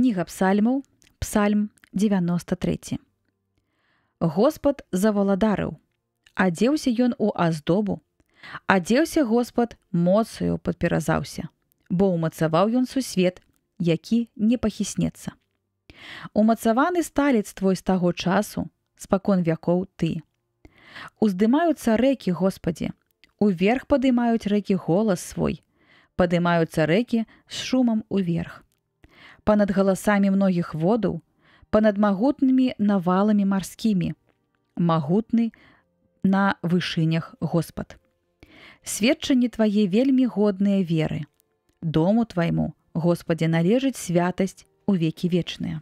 Кніга псальмаў, псальм 93. Господ заваладарыў, адзеўся ён у аздобу, адзеўся Господ моцаю падперазаўся, бо ўмацаваў ён сусвет, які не пахіснецца. Умацаваны сталец твой з таго часу, спакон вякоў ты. Уздымаюцца рэкі, Господі, уверх падымаюць рэкі голас свой, падымаюцца рэкі з шумам уверх. Панад галасамі многіх водаў, панад магутнымі наваламі марскімі, магутны на вышынях Господ. Сведчанні твае вельмі годныя веры. Дому твайму, Господі, належыць святасць у векі вечныя.